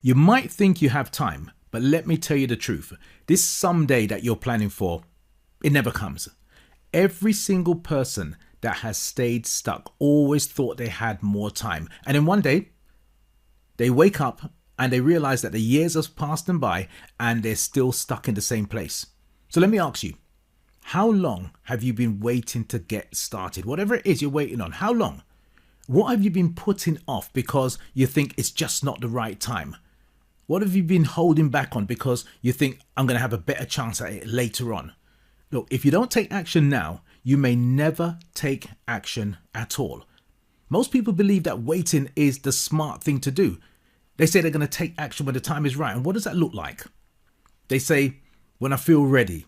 You might think you have time, but let me tell you the truth. This someday that you're planning for, it never comes. Every single person that has stayed stuck always thought they had more time. And then one day, they wake up and they realize that the years have passed them by and they're still stuck in the same place. So let me ask you, how long have you been waiting to get started? Whatever it is you're waiting on, how long? What have you been putting off because you think it's just not the right time? What have you been holding back on because you think I'm going to have a better chance at it later on? Look, if you don't take action now, you may never take action at all. Most people believe that waiting is the smart thing to do. They say they're going to take action when the time is right. And what does that look like? They say, when I feel ready,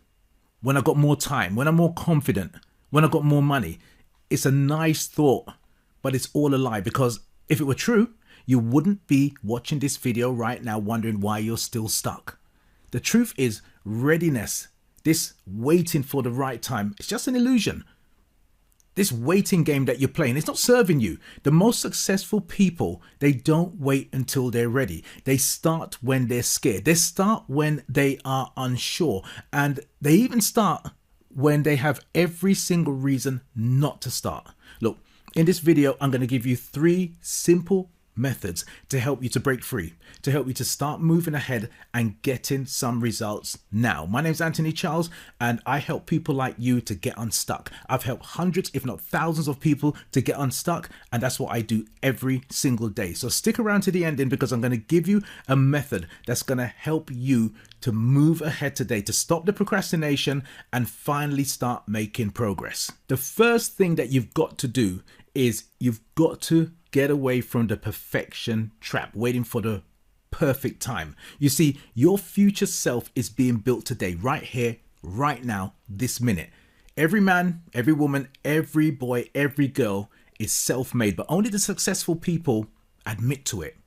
when I got more time, when I'm more confident, when I got more money. It's a nice thought, but it's all a lie, because if it were true, you wouldn't be watching this video right now wondering why you're still stuck. The truth is, readiness, this waiting for the right time, it's just an illusion. This waiting game that you're playing, it's not serving you. The most successful people, they don't wait until they're ready. They start when they're scared. They start when they are unsure. And they even start when they have every single reason not to start. Look, in this video, I'm going to give you 3 simple methods to help you to break free, to help you to start moving ahead and getting some results now. My name's Anthony Charles, and I help people like you to get unstuck. I've helped hundreds, if not thousands of people to get unstuck, and that's what I do every single day. So stick around to the ending, because I'm going to give you a method that's going to help you to move ahead today, to stop the procrastination and finally start making progress. The first thing that you've got to do is you've got to get away from the perfection trap, waiting for the perfect time. You see, your future self is being built today, right here, right now, this minute. Every man, every woman, every boy, every girl is self-made, but only the successful people admit to it.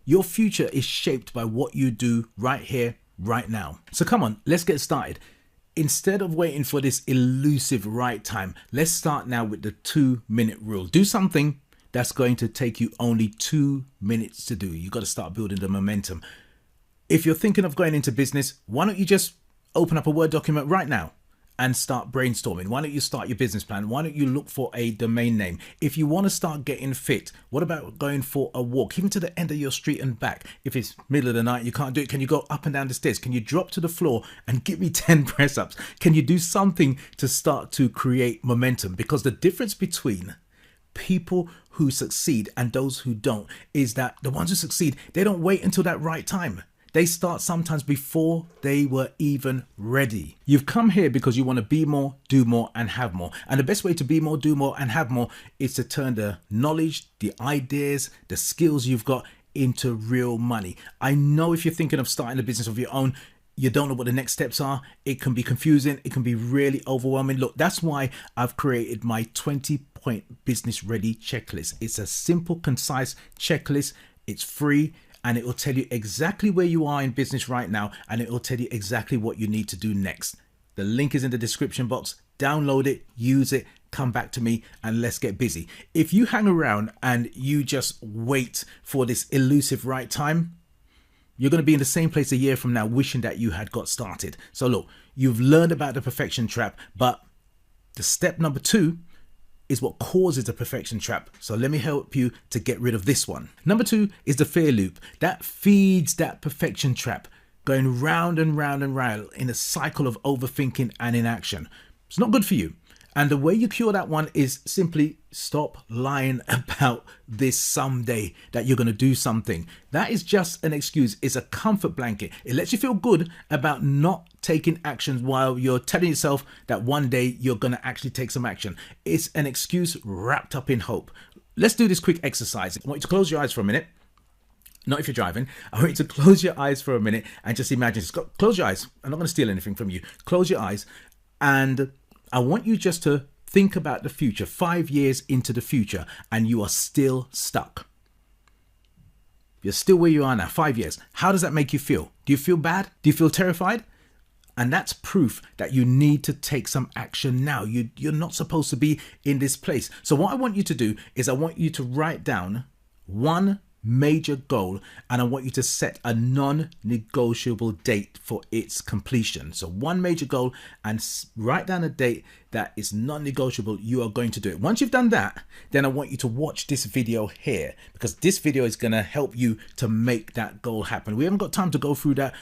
Your future is shaped by what you do right here, right now. So come on, let's get started. Instead of waiting for this elusive right time, let's start now with the 2-minute rule. Do something that's going to take you only 2 minutes to do. You got to start building the momentum. If you're thinking of going into business, why don't you just open up a Word document right now and start brainstorming? Why don't you start your business plan? Why don't you look for a domain name? If you want to start getting fit, what about going for a walk, even to the end of your street and back? If it's middle of the night, you can't do it. Can you go up and down the stairs? Can you drop to the floor and give me 10 press ups? Can you do something to start to create momentum? Because the difference between people who succeed and those who don't is that the ones who succeed, they don't wait until that right time. They start sometimes before they were even ready. You've come here because you want to be more, do more, and have more. And the best way to be more, do more, and have more is to turn the knowledge, the ideas, the skills you've got into real money. I know if you're thinking of starting a business of your own, you don't know what the next steps are. It can be confusing. It can be really overwhelming. Look, that's why I've created my 20-point business ready checklist. It's a simple, concise checklist. It's free, and it will tell you exactly where you are in business right now, and it will tell you exactly what you need to do next. The link is in the description box. Download it, use it, come back to me, and let's get busy. If you hang around and you just wait for this elusive right time, you're going to be in the same place a year from now wishing that you had got started. So look, you've learned about the perfection trap, but the step number 2 is what causes the perfection trap. So let me help you to get rid of this one. Number 2 is the fear loop. That feeds that perfection trap, going round and round and round in a cycle of overthinking and inaction. It's not good for you. And the way you cure that one is simply stop lying about this someday that you're going to do something. That is just an excuse. It's a comfort blanket. It lets you feel good about not taking actions while you're telling yourself that one day you're going to actually take some action. It's an excuse wrapped up in hope. Let's do this quick exercise. I want you to close your eyes for a minute. Not if you're driving. I want you to close your eyes for a minute and just imagine. Close your eyes. I'm not going to steal anything from you. Close your eyes, and I want you just to think about the future, 5 years into the future, and you are still stuck. You're still where you are now, 5 years. How does that make you feel? Do you feel bad? Do you feel terrified? And that's proof that you need to take some action now. You're not supposed to be in this place. So what I want you to do is I want you to write down 1 major goal, and I want you to set a non-negotiable date for its completion. So one major goal, and write down a date that is non-negotiable. You are going to do it. Once you've done that, then I want you to watch this video here, because this video is going to help you to make that goal happen. We haven't got time to go through that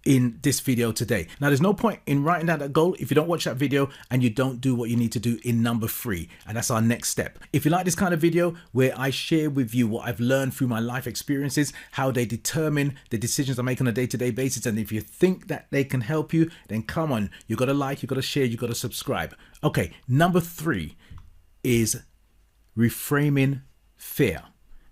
in this video today. Now, there's no point in writing down that goal if you don't watch that video and you don't do what you need to do in number 3, and that's our next step. If you like this kind of video where I share with you what I've learned through my life experiences, how they determine the decisions I make on a day-to-day basis, and if you think that they can help you, then come on, you got to like, you got to share, you got to subscribe. Okay, number 3 is reframing fear,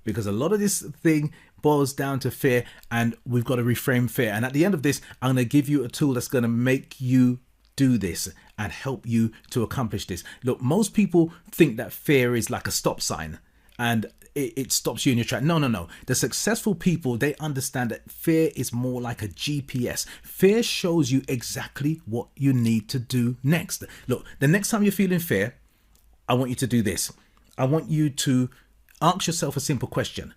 because a lot of this thing boils down to fear, and we've got to reframe fear. And at the end of this, I'm going to give you a tool that's going to make you do this and help you to accomplish this. Look, most people think that fear is like a stop sign and it stops you in your track. No. The successful people, they understand that fear is more like a GPS. Fear shows you exactly what you need to do next. Look, the next time you're feeling fear, I want you to do this. I want you to ask yourself a simple question.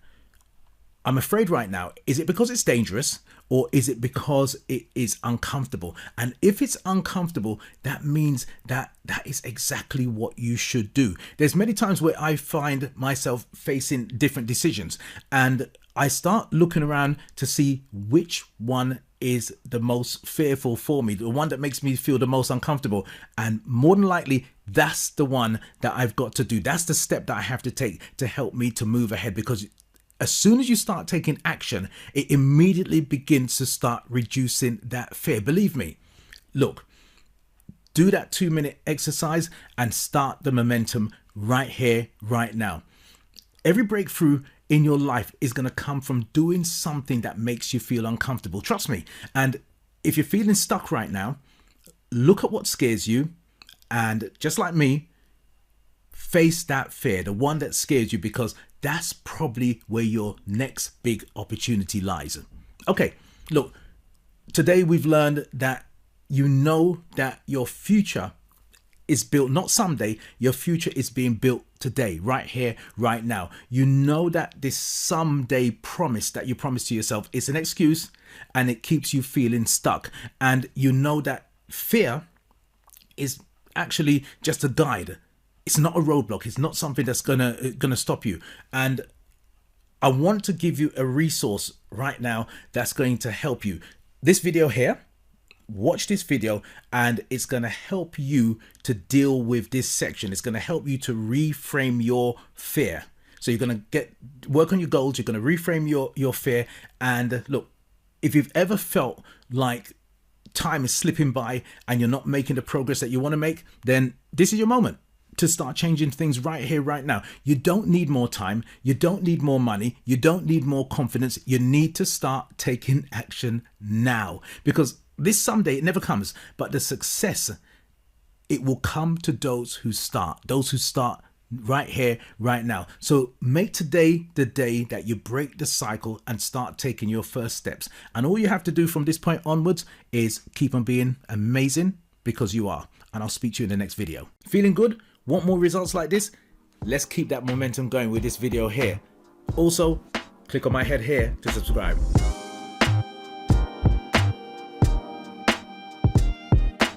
I'm afraid right now. Is it because it's dangerous, or is it because it is uncomfortable? And if it's uncomfortable, that means that is exactly what you should do. There's many times where I find myself facing different decisions, and I start looking around to see which one is the most fearful for me, the one that makes me feel the most uncomfortable. And more than likely, that's the one that I've got to do. That's the step that I have to take to help me to move ahead, because as soon as you start taking action, it immediately begins to start reducing that fear. Believe me. Look, do that 2-minute exercise and start the momentum right here, right now. Every breakthrough in your life is going to come from doing something that makes you feel uncomfortable. Trust me. And if you're feeling stuck right now, look at what scares you, and just like me, face that fear, the one that scares you, because that's probably where your next big opportunity lies. Okay, look, today we've learned that you know that your future is built not someday, your future is being built today, right here, right now. You know that this someday promise that you promised to yourself is an excuse, and it keeps you feeling stuck. And you know that fear is actually just a guide. It's not a roadblock. It's not something that's gonna stop you. And I want to give you a resource right now that's going to help you. This video here, watch this video, and it's going to help you to deal with this section. It's going to help you to reframe your fear. So you're going to work on your goals. You're going to reframe your fear. And look, if you've ever felt like time is slipping by and you're not making the progress that you want to make, then this is your moment to start changing things right here, right now. You don't need more time. You don't need more money. You don't need more confidence. You need to start taking action now, because this someday, it never comes, but the success, it will come to those who start right here, right now. So make today the day that you break the cycle and start taking your first steps. And all you have to do from this point onwards is keep on being amazing, because you are. And I'll speak to you in the next video. Feeling good? Want more results like this? Let's keep that momentum going with this video here. Also, click on my head here to subscribe.